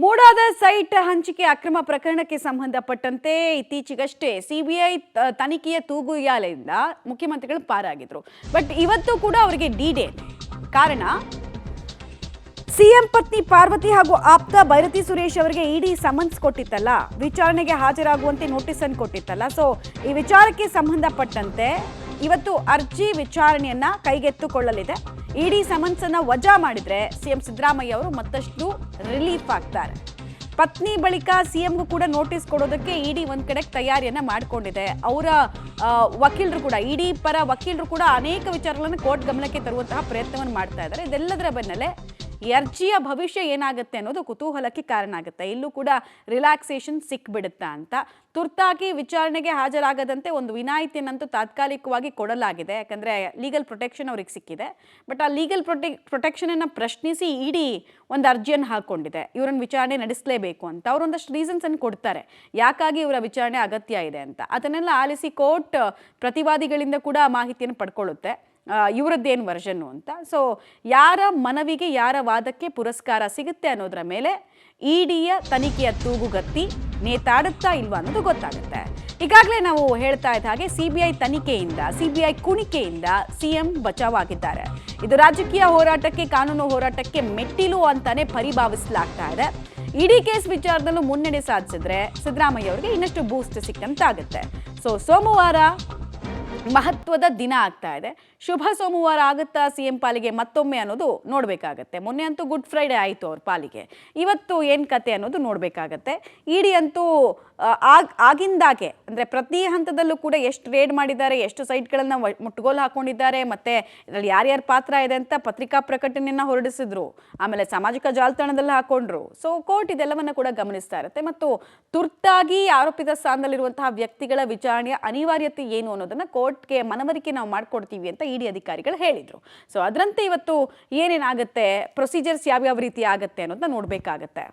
ಮೂಡಾದ site ಹಂಚಿಕೆ ಅಕ್ರಮ ಪ್ರಕರಣಕ್ಕೆ ಸಂಬಂಧಪಟ್ಟಂತೆ ಇತ್ತೀಚೆಗಷ್ಟೇ ಸಿಬಿಐ ತನಿಖೆಯ ತೂಗುಯ್ಯಾಲೆಯಿಂದ ಮುಖ್ಯಮಂತ್ರಿಗಳು ಪಾರಾಗಿದ್ರು. ಬಟ್ ಇವತ್ತು ಕೂಡ ಅವರಿಗೆ ಡಿ-ಡೇ. ಕಾರಣ ಸಿಎಂ ಪತ್ನಿ ಪಾರ್ವತಿ ಹಾಗೂ ಆಪ್ತ ಭೈರತಿ ಸುರೇಶ್ ಅವರಿಗೆ ಇಡಿ ಸಮನ್ಸ್ ಕೊಟ್ಟಿತ್ತಲ್ಲ, ವಿಚಾರಣೆಗೆ ಹಾಜರಾಗುವಂತೆ ನೋಟಿಸ್ ಅನ್ನು ಕೊಟ್ಟಿತ್ತಲ್ಲ. ಸೊ ಈ ವಿಚಾರಕ್ಕೆ ಸಂಬಂಧಪಟ್ಟಂತೆ ಇವತ್ತು ಅರ್ಜಿ ವಿಚಾರಣೆಯನ್ನ ಕೈಗೆತ್ತಿಕೊಳ್ಳಲಿದೆ. ಇಡಿ ಸಮನ್ಸ್ ಅನ್ನ ವಜಾ ಮಾಡಿದ್ರೆ ಸಿಎಂ ಸಿದ್ದರಾಮಯ್ಯ ಅವರು ಮತ್ತಷ್ಟು ರಿಲೀಫ್ ಆಗ್ತಾರೆ. ಪತ್ನಿ ಬಳಿಕ ಸಿಎಂಗೂ ಕೂಡ ನೋಟಿಸ್ ಕೊಡೋದಕ್ಕೆ ಇಡಿ ಒಂದ್ ಕಡೆ ತಯಾರಿಯನ್ನ ಮಾಡಿಕೊಂಡಿದೆ. ಅವರ ವಕೀಲರು ಕೂಡ, ಇಡಿ ಪರ ವಕೀಲರು ಕೂಡ ಅನೇಕ ವಿಚಾರಗಳನ್ನು ಕೋರ್ಟ್ ಗಮನಕ್ಕೆ ತರುವಂತಹ ಪ್ರಯತ್ನವನ್ನು ಮಾಡ್ತಾ ಇದ್ದಾರೆ. ಇದೆಲ್ಲದರ ಬೆನ್ನಲ್ಲೇ ಈ ಅರ್ಜಿಯ ಭವಿಷ್ಯ ಏನಾಗುತ್ತೆ ಅನ್ನೋದು ಕುತೂಹಲಕ್ಕೆ ಕಾರಣ ಆಗುತ್ತೆ. ಇಲ್ಲೂ ಕೂಡ ರಿಲ್ಯಾಕ್ಸೇಷನ್ ಸಿಕ್ಬಿಡುತ್ತಾ ಅಂತ. ತುರ್ತಾಗಿ ವಿಚಾರಣೆಗೆ ಹಾಜರಾಗದಂತೆ ಒಂದು ವಿನಾಯಿತಿಯನ್ನಂತೂ ತಾತ್ಕಾಲಿಕವಾಗಿ ಕೊಡಲಾಗಿದೆ. ಯಾಕಂದರೆ ಲೀಗಲ್ ಪ್ರೊಟೆಕ್ಷನ್ ಅವ್ರಿಗೆ ಸಿಕ್ಕಿದೆ. ಬಟ್ ಆ ಲೀಗಲ್ ಪ್ರೊಟೆಕ್ಷನನ್ನು ಪ್ರಶ್ನಿಸಿ ಇಡಿ ಒಂದು ಅರ್ಜಿಯನ್ನು ಹಾಕ್ಕೊಂಡಿದೆ. ಇವರನ್ನು ವಿಚಾರಣೆ ನಡೆಸಲೇಬೇಕು ಅಂತ ಅವರೊಂದಷ್ಟು ರೀಸನ್ಸನ್ನು ಕೊಡ್ತಾರೆ, ಯಾಕಾಗಿ ಇವರ ವಿಚಾರಣೆ ಅಗತ್ಯ ಇದೆ ಅಂತ. ಅದನ್ನೆಲ್ಲ ಆಲಿಸಿ ಕೋರ್ಟ್ ಪ್ರತಿವಾದಿಗಳಿಂದ ಕೂಡ ಮಾಹಿತಿಯನ್ನು ಪಡ್ಕೊಳ್ಳುತ್ತೆ, ಇವರದ್ದೇನು ವರ್ಷನ್ನು ಅಂತ. ಸೊ ಯಾರ ಮನವಿಗೆ, ಯಾರ ವಾದಕ್ಕೆ ಪುರಸ್ಕಾರ ಸಿಗುತ್ತೆ ಅನ್ನೋದರ ಮೇಲೆ ಇಡಿಯ ತನಿಖೆಯ ತೂಗುಗತ್ತಿ ನೇತಾಡುತ್ತಾ ಇಲ್ವಾ ಅನ್ನೋದು ಗೊತ್ತಾಗುತ್ತೆ. ಈಗಾಗಲೇ ನಾವು ಹೇಳ್ತಾ ಇದ್ದ ಹಾಗೆ ಸಿಬಿಐ ತನಿಖೆಯಿಂದ, ಸಿಬಿಐ ಕುಣಿಕೆಯಿಂದ ಸಿಎಂ ಬಚಾವಾಗಿದ್ದಾರೆ. ಇದು ರಾಜಕೀಯ ಹೋರಾಟಕ್ಕೆ, ಕಾನೂನು ಹೋರಾಟಕ್ಕೆ ಮೆಟ್ಟಿಲು ಅಂತಾನೆ ಪರಿಭಾವಿಸಲಾಗ್ತಾ ಇದೆ. ಇಡಿ ಕೇಸ್ ವಿಚಾರದಲ್ಲೂ ಮುನ್ನಡೆ ಸಾಧಿಸಿದ್ರೆ ಸಿದ್ದರಾಮಯ್ಯ ಅವರಿಗೆ ಇನ್ನಷ್ಟು ಬೂಸ್ಟ್ ಸಿಕ್ಕಂತಾಗುತ್ತೆ. ಸೊ ಸೋಮವಾರ ಮಹತ್ವದ ದಿನ ಆಗ್ತಾ ಇದೆ. ಶುಭ ಸೋಮವಾರ ಆಗುತ್ತಾ ಸಿಎಂ ಪಾಲಿಗೆ ಮತ್ತೊಮ್ಮೆ ಅನ್ನೋದು ನೋಡಬೇಕಾಗತ್ತೆ. ಮೊನ್ನೆ ಅಂತೂ ಗುಡ್ ಫ್ರೈಡೆ ಆಯಿತು ಅವ್ರ ಪಾಲಿಗೆ. ಇವತ್ತು ಏನು ಕತೆ ಅನ್ನೋದು ನೋಡಬೇಕಾಗತ್ತೆ. ಇಡಿ ಅಂತೂ ಆಗಿಂದಾಗೆ ಅಂದರೆ ಪ್ರತಿ ಹಂತದಲ್ಲೂ ಕೂಡ ಎಷ್ಟು ರೇಡ್ ಮಾಡಿದ್ದಾರೆ, ಎಷ್ಟು ಸೈಟ್ಗಳನ್ನು ಮುಟ್ಟುಗೋಲು ಹಾಕೊಂಡಿದ್ದಾರೆ, ಮತ್ತು ಇದರಲ್ಲಿ ಯಾರ್ಯಾರ ಪಾತ್ರ ಇದೆ ಅಂತ ಪತ್ರಿಕಾ ಪ್ರಕಟಣೆಯನ್ನು ಹೊರಡಿಸಿದ್ರು, ಆಮೇಲೆ ಸಾಮಾಜಿಕ ಜಾಲತಾಣದಲ್ಲಿ ಹಾಕೊಂಡ್ರು. ಸೊ ಕೋರ್ಟ್ ಇದೆಲ್ಲವನ್ನು ಕೂಡ ಗಮನಿಸ್ತಾ ಇರುತ್ತೆ. ಮತ್ತು ತುರ್ತಾಗಿ ಆರೋಪಿತ ಸ್ಥಾನದಲ್ಲಿರುವಂತಹ ವ್ಯಕ್ತಿಗಳ ವಿಚಾರಣೆಯ ಅನಿವಾರ್ಯತೆ ಏನು ಅನ್ನೋದನ್ನು ಕೋರ್ಟ್ಗೆ ಮನವರಿಕೆ ನಾವು ಮಾಡಿಕೊಡ್ತೀವಿ ಅಂತ ಇಡಿ ಅಧಿಕಾರಿಗಳು ಹೇಳಿದರು. ಸೊ ಅದರಂತೆ ಇವತ್ತು ಏನೇನಾಗುತ್ತೆ, ಪ್ರೊಸೀಜರ್ಸ್ ಯಾವ್ಯಾವ ರೀತಿ ಆಗುತ್ತೆ ಅನ್ನೋದನ್ನ ನೋಡಬೇಕಾಗತ್ತೆ.